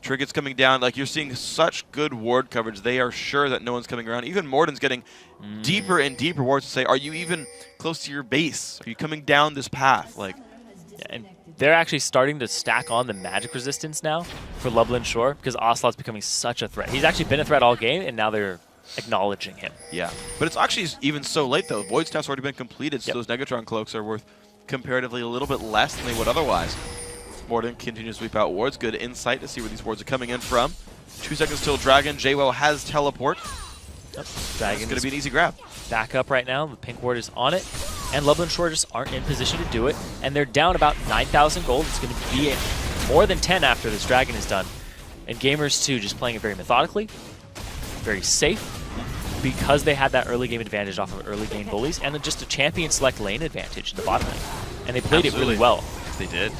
Trinkets coming down. Like, you're seeing such good ward coverage. They are sure that no one's coming around. Even Morden's getting deeper and deeper wards to say, are you even close to your base? Are you coming down this path? Like, yeah, and they're actually starting to stack on the magic resistance now for Lublin Shore because Ocelot's becoming such a threat. He's actually been a threat all game, and now they're acknowledging him. Yeah, but it's actually even so late, though. Void Staff's already been completed, so those Negatron Cloaks are worth comparatively a little bit less than they would otherwise. Morden continues to sweep out wards. Good insight to see where these wards are coming in from. 2 seconds till Dragon. JWoww has teleport. Yep. Dragon's going to be an easy grab. Back up right now. The pink ward is on it. And Lublin Shore just aren't in position to do it. And they're down about 9,000 gold. It's going to be more than 10 after this Dragon is done. And Gamers2 just playing it very methodically, very safe, because they had that early game advantage off of early game bullies, and just a champion select lane advantage in the bottom lane. And they played it really well. They did.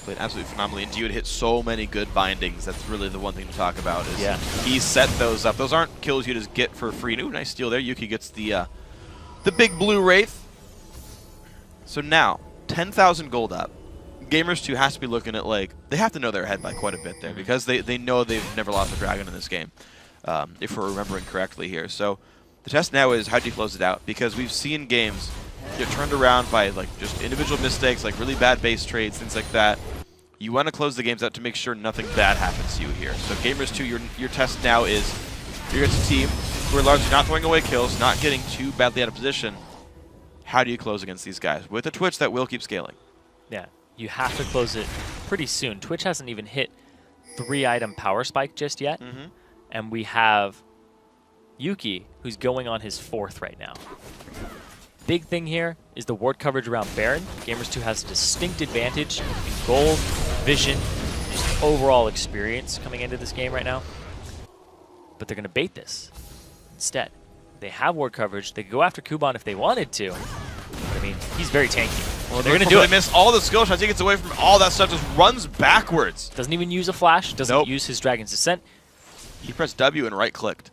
Played absolutely phenomenally. And Dude hit so many good bindings. That's really the one thing to talk about. Is he set those up. Those aren't kills you just get for free. Ooh, nice steal there. Yuki gets the big blue Wraith. So now, 10,000 gold up. Gamers2 has to be looking at, like, they have to know they're ahead by quite a bit there because they know they've never lost a Dragon in this game, if we're remembering correctly here. So the test now is how do you close it out? Because we've seen games get turned around by, like, just individual mistakes, like really bad base trades, things like that. You want to close the games out to make sure nothing bad happens to you here. So Gamers2, your test now is you're against a team who are largely not throwing away kills, not getting too badly out of position. How do you close against these guys with a Twitch that will keep scaling? Yeah, you have to close it pretty soon. Twitch hasn't even hit 3-item power spike just yet. And we have Yuki, who's going on his 4th right now. Big thing here is the ward coverage around Baron. Gamers2 has a distinct advantage in gold, vision, just overall experience coming into this game right now. But they're going to bait this instead. They have ward coverage. They could go after Kuban if they wanted to. But I mean, he's very tanky. Well, they're going to do it. Miss all the skill shots. He gets away from all that stuff, just runs backwards. Doesn't even use a flash. Doesn't use his Dragon's Descent. He pressed W and right-clicked.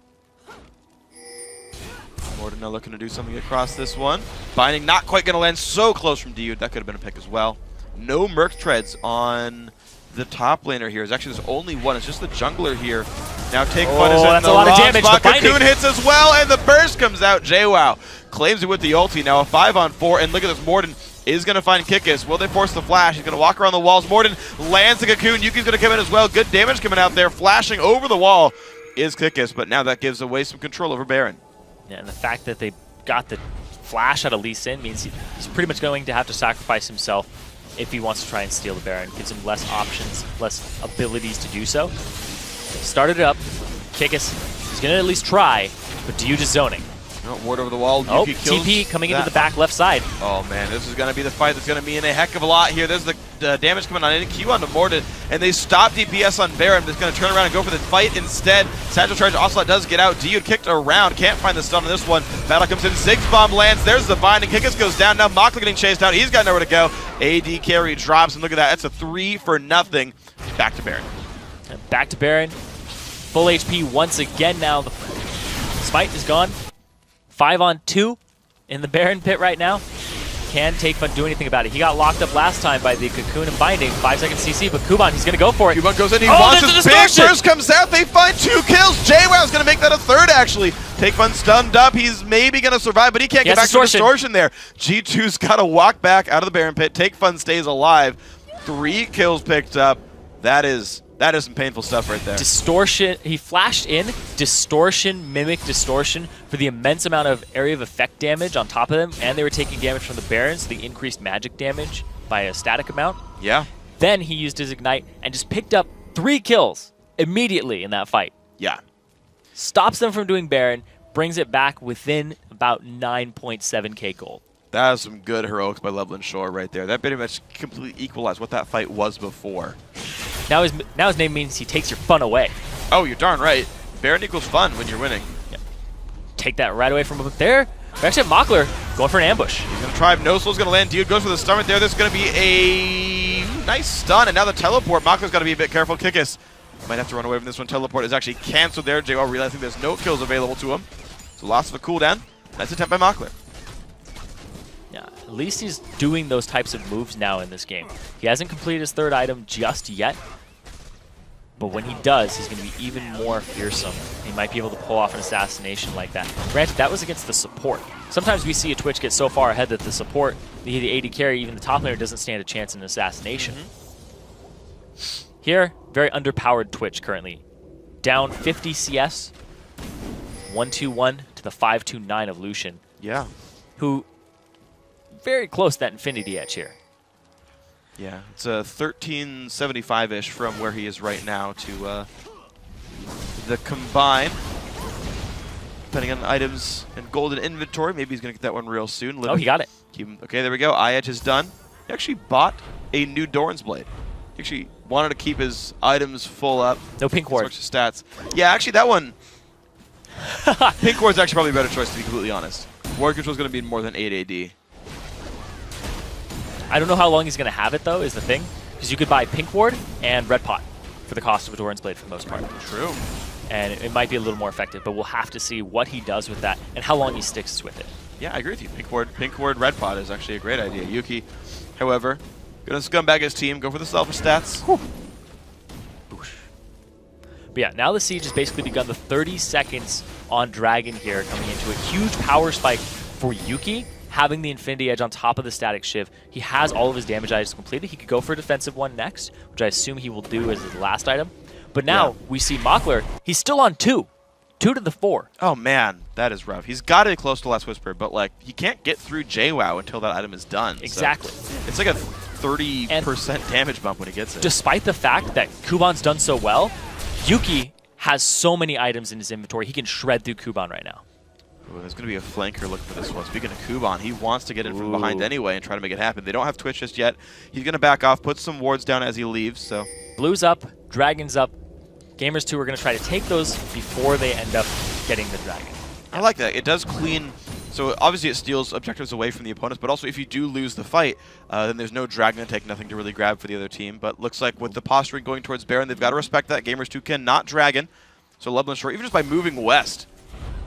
Morden now looking to do something across this one. Binding not quite going to land so close from Dude. That could have been a pick as well. No Merc Treads on the top laner here. Actually, there's only one. It's just the jungler here. Now Take Fun is in that's the a lot of wrong damage. spot. The binding. Cocoon hits as well, and the burst comes out. JWoww claims it with the ulti. Now a 5-on-4, and look at this. Morden is going to find Kikis. Will they force the flash? He's going to walk around the walls. Morden lands the Cocoon. Yuki's going to come in as well. Good damage coming out there. Flashing over the wall is Kikis, but now that gives away some control over Baron. Yeah, and the fact that they got the flash out of Lee Sin means he's pretty much going to have to sacrifice himself if he wants to try and steal the Baron. Gives him less options, less abilities to do so. Started it up. Kikis, he's going to at least try, but Dude is zoning. No, ward over the wall. Oh, Yuki kills TP coming that. into the back left side. Oh man, this is going to be the fight that's going to mean a heck of a lot here. There's the damage coming on in. Q onto Morden, and they stop DPS on Baron, but it's going to turn around and go for the fight instead. Satchel Charge Ocelot does get out. Dude kicked around, can't find the stun on this one. Battle comes in, Ziggs Bomb lands, there's the binding. Kikis goes down, now Mockler getting chased out. He's got nowhere to go. AD carry drops, and look at that, that's a 3-for-0. Back to Baron. And back to Baron. Full HP once again now. The Smite is gone. 5-on-2 in the Baron pit right now. Can Take Fun do anything about it? He got locked up last time by the Cocoon and Binding. 5-second CC, but Kuban, he's going to go for it. Kuban goes in, he launches, big burst comes out, they find 2 kills. JWoww's going to make that a 3rd, actually. Take Fun stunned up, he's maybe going to survive, but he can't get back to Distortion there. G2's got to walk back out of the Baron pit. Take Fun stays alive. 3 kills picked up. That is some painful stuff right there. Distortion, he flashed in, Distortion, Mimic Distortion for the immense amount of area of effect damage on top of them, and they were taking damage from the Barons, so the increased magic damage by a static amount. Yeah. Then he used his Ignite and just picked up 3 kills immediately in that fight. Yeah. Stops them from doing Baron, brings it back within about 9.7k gold. That was some good heroics by Lublin Shore right there. That pretty much completely equalized what that fight was before. Now his name means he takes your fun away. Oh, you're darn right. Baron equals fun when you're winning. Yep. Take that right away from him there. We actually have Mockler going for an ambush. He's going to try. No Soul's going to land. Dude goes for the stun right there. There's going to be a nice stun, and now the teleport. Mockler's got to be a bit careful. Kikis might have to run away from this one. Teleport is actually canceled there. JWoww realizing there's no kills available to him. So loss of a cooldown. Nice attempt by Mockler. Yeah, at least he's doing those types of moves now in this game. He hasn't completed his 3rd item just yet, but when he does, he's going to be even more fearsome. He might be able to pull off an assassination like that. Granted, that was against the support. Sometimes we see a Twitch get so far ahead that the support, the AD carry, even the top laner doesn't stand a chance in an assassination. Here, very underpowered Twitch currently. Down 50 CS, 1-2-1 to the 5-2-9 of Lucian. Yeah. Who very close to that Infinity Edge here. Yeah, it's a 1375-ish from where he is right now to the combine. Depending on items and golden inventory, maybe he's going to get that one real soon. Oh, he got it. Okay, there we go. Eye Edge is done. He actually bought a new Doran's Blade. He actually wanted to keep his items full up. No Pink Ward. Stats. Yeah, actually that one... Pink Ward's actually probably a better choice, to be completely honest. Ward Control is going to be more than 8 AD. I don't know how long he's going to have it, though, is the thing. Because you could buy Pink Ward and Red Pot for the cost of a Doran's Blade for the most part. True. And it might be a little more effective, but we'll have to see what he does with that and how long he sticks with it. Yeah, I agree with you. Pink Ward, Red Pot is actually a great idea. Yuki, however, going to scumbag his team, go for the selfish stats. Whew. But yeah, now the siege has basically begun. The 30 seconds on Dragon here coming into a huge power spike for Yuki, having the Infinity Edge on top of the Static Shiv. He has all of his damage items completed. He could go for a defensive one next, which I assume he will do as his last item. But now we see Mockler. He's still on 2. 2 to the 4. Oh man, that is rough. He's got it close to Last Whisper, but like he can't get through JWoww until that item is done. Exactly. So it's like a 30% damage bump when he gets it. Despite the fact that Kuban's done so well, Yuki has so many items in his inventory, he can shred through Kuban right now. Ooh, there's going to be a flanker looking for this one. Speaking of Kuban, he wants to get in from behind anyway and try to make it happen. They don't have Twitch just yet. He's going to back off, put some wards down as he leaves. So Blue's up, Dragon's up. Gamers2 are going to try to take those before they end up getting the Dragon. I like that. It does clean So obviously it steals objectives away from the opponents, but also if you do lose the fight, then there's no dragon attack, nothing to really grab for the other team. But looks like with the posturing going towards Baron, they've got to respect that. Gamers2 cannot dragon. So Lublin Shore, even just by moving west,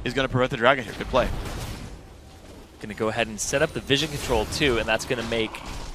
is going to prevent the dragon here. Good play. Going to go ahead and set up the vision control too, and that's going to make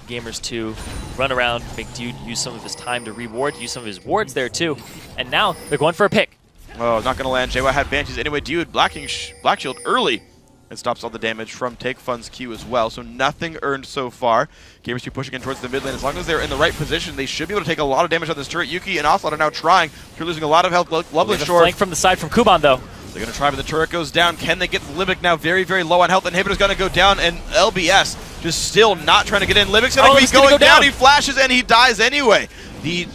Gamers2 run around, make Dude use some of his time to reward, use some of his wards there too. And now they're going for a pick. Oh, not going to land. JY had Banshees anyway. Dude, Black Shield early. It stops all the damage from Take Fun's Q as well, so nothing earned so far. Gamers2 pushing in towards the mid lane. As long as they're in the right position, they should be able to take a lot of damage on this turret. Yuki and Ocelot are now trying. They're losing a lot of health. Lublin Shore. Flank from the side from Kuban, though. They're going to try, but the turret goes down. Can they get Libic now very, very low on health? Inhibitor's going to go down, and LBS just still not trying to get in. Libic's going to be going down. He flashes, and he dies anyway. The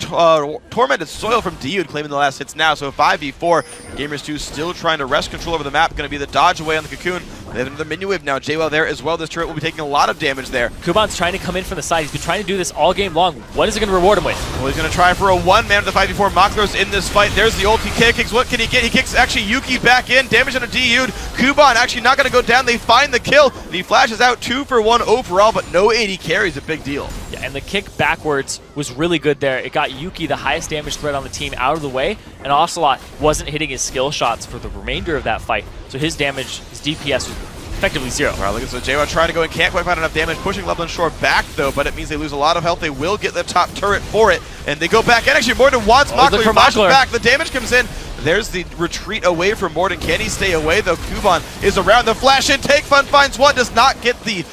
Tormented Soil from Dude claiming the last hits now, so 5v4. Gamers2 still trying to wrest control over the map. Going to be the dodge away on the Cocoon. They have another minion wave now. JWoww there as well. This turret will be taking a lot of damage there. Kuban's trying to come in from the side. He's been trying to do this all game long. What is it going to reward him with? Well, he's going to try for a one-man to the 5v4. Makler's in this fight. There's the ult. He kicks. What can he get? He kicks actually Yuki back in. Damage on a Dude. Kuban actually not going to go down. They find the kill. And he flashes out 2 for 1 overall, but no AD carry is a big deal. Yeah, and the kick backwards was really good there. It got Yuki, the highest damage threat on the team, out of the way, and Ocelot wasn't hitting his skill shots for the remainder of that fight. So his damage, his DPS was effectively 0. All right, look at so JWoww trying to go and can't quite find enough damage, pushing Lublin Shore back though, but it means they lose a lot of health. They will get the top turret for it, and they go back. And actually, Morden wants Makler. He flashes back. The damage comes in. There's the retreat away from Morden. Can he stay away though? Kuban is around the flash in. Take Fun finds one, does not get the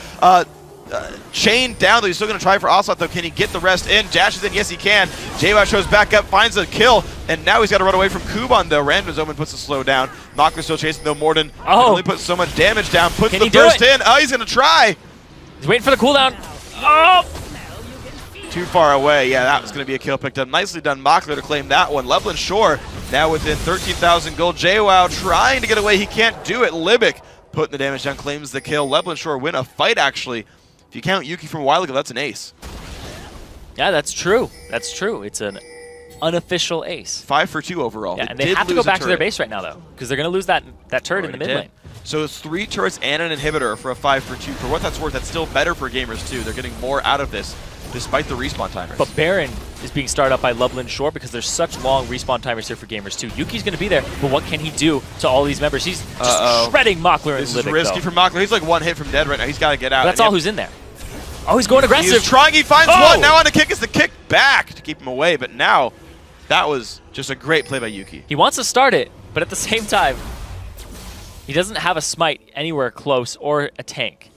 chain down, though he's still going to try for Ocelot, though. Can he get the rest in? Dashes in, yes he can. JWoww shows back up, finds a kill, and now he's got to run away from Kuban, though. Random Omen puts the slow down. Makler still chasing, though. Morden only puts so much damage down, puts the burst in. Oh, he's going to try. He's waiting for the cooldown. Oh! Too far away. Yeah, that was going to be a kill picked up. Nicely done, Makler, to claim that one. Lublin Shore now within 13,000 gold. JWoww trying to get away. He can't do it. Libic putting the damage down, claims the kill. Lublin Shore win a fight, actually. If you count Yuki from a while ago, that's an ace. Yeah, that's true. That's true. It's an unofficial ace. 5 for 2 overall. Yeah, and they have to go back to their base right now, though, because they're going to lose that turret in the mid lane. So it's 3 turrets and an inhibitor for a 5 for 2. For what that's worth, that's still better for Gamers2. They're getting more out of this, despite the respawn timers. But Baron is being started up by Lublin Shore because there's such long respawn timers here for Gamers2. Yuki's going to be there, but what can he do to all these members? He's just shredding Makler and Libic, This is risky for Makler. He's like 1 hit from dead right now. He's got to get out. But that's all who's in there. Oh, he's going aggressive. He's trying. He finds one. Now on the kick is the kick back to keep him away. But now, that was just a great play by Yuki. He wants to start it, but at the same time, he doesn't have a smite anywhere close or a tank.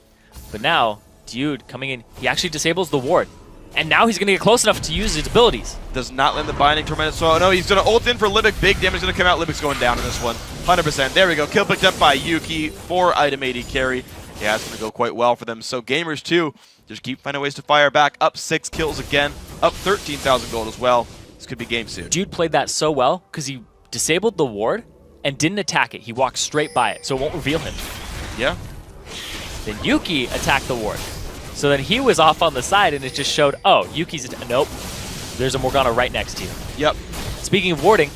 But now, Dude coming in, he actually disables the ward. And now he's going to get close enough to use his abilities. Does not land the binding tormented soil. No, he's going to ult in for Libic. Big damage going to come out. Libic's going down in this one. 100%. There we go. Kill picked up by Yuki. 4 item 80 carry. Yeah, it's going to go quite well for them. So Gamers2 just keep finding ways to fire back. Up 6 kills again. Up 13,000 gold as well. This could be game soon. Dude played that so well because he disabled the ward and didn't attack it. He walked straight by it, so it won't reveal him. Yeah. Then Yuki attacked the ward. So then he was off on the side, and it just showed, oh, Yuki's... Nope. There's a Morgana right next to you. Yep. Speaking of warding,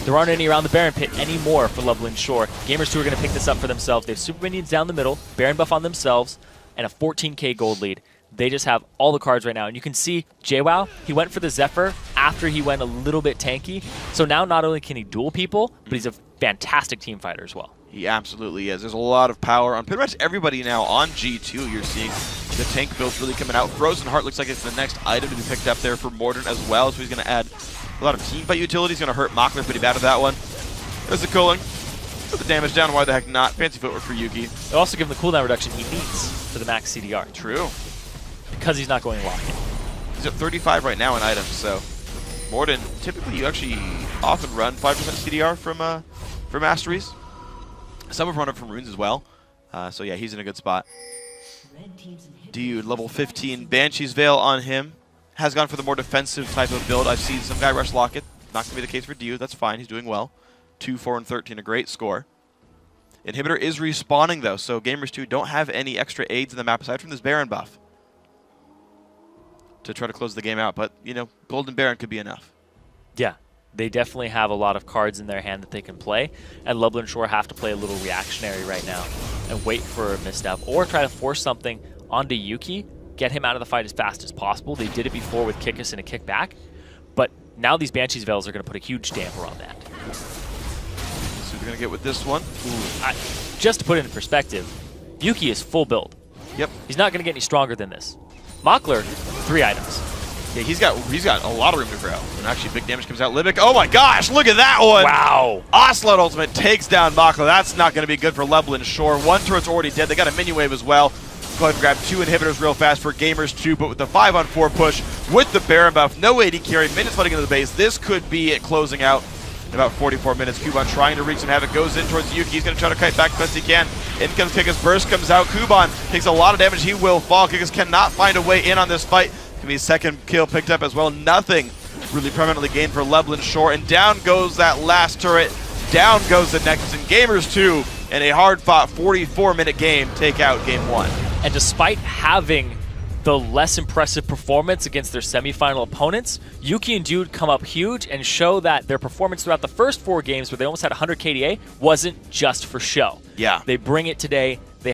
there aren't any around the Baron pit anymore for Lublin Shore. Gamers2 are going to pick this up for themselves. They have super minions down the middle, Baron buff on themselves, and a 14k gold lead. They just have all the cards right now. And you can see JWoww, he went for the Zephyr after he went a little bit tanky. So now not only can he duel people, but he's a fantastic team fighter as well. He absolutely is. There's a lot of power on pretty much everybody now on G2. You're seeing the tank builds really coming out. Frozen Heart looks like it's the next item to be picked up there for Morden as well. So he's going to add a lot of team fight utility. He's going to hurt Makler pretty bad with that one. There's the cooling. Put the damage down. Why the heck not? Fancy footwork for Yuki. They'll also give him the cooldown reduction he needs for the max CDR. True. Because he's not going lock-in. He's at 35 right now in items, so Morden, typically you actually often run 5% CDR from Masteries. Some have run it from runes as well. So yeah, he's in a good spot. Dude, level 15. Banshee's Veil on him. Has gone for the more defensive type of build. I've seen some guy rush Locket. Not going to be the case for Dude. That's fine. He's doing well. 2, 4, and 13. A great score. Inhibitor is respawning, though, so Gamers2 don't have any extra aids in the map aside from this Baron buff to try to close the game out. But, you know, Golden Baron could be enough. Yeah. They definitely have a lot of cards in their hand that they can play, and Lublin Shore have to play a little reactionary right now. and wait for a misstep, or try to force something onto Yuki, get him out of the fight as fast as possible. They did it before with Kickus and a kickback, but now these Banshee's Veils are going to put a huge damper on that. So they're going to get with this one. Just to put it in perspective, Yuki is full build. Yep. He's not going to get any stronger than this. Mockler, 3 items. Yeah, he's got a lot of room to grow. And actually, big damage comes out. Libic. Oh my gosh, look at that one! Wow! Ocelot Ultimate takes down Makla. That's not going to be good for Lublin Shore. One turret's already dead. They got a mini wave as well. Go ahead and grab 2 inhibitors real fast for Gamers2, but with the 5-on-4 push, with the Baron buff, no AD carry, minions flooding into the base, this could be it closing out in about 44 minutes. Kuban trying to wreak some havoc, goes in towards Yuki. He's going to try to kite back as best he can. In comes Kickus, burst comes out. Kuban takes a lot of damage. He will fall. Kickus cannot find a way in on this fight. Can be his second kill picked up as well. Nothing really permanently gained for Lublin Shore, and down goes that last turret. Down goes the Nexus, and Gamers2 in a hard-fought 44-minute game take out Game 1. And despite having the less impressive performance against their semifinal opponents, Yuki and Dude come up huge and show that their performance throughout the first 4 games, where they almost had 100 KDA, wasn't just for show. Yeah. They bring it today.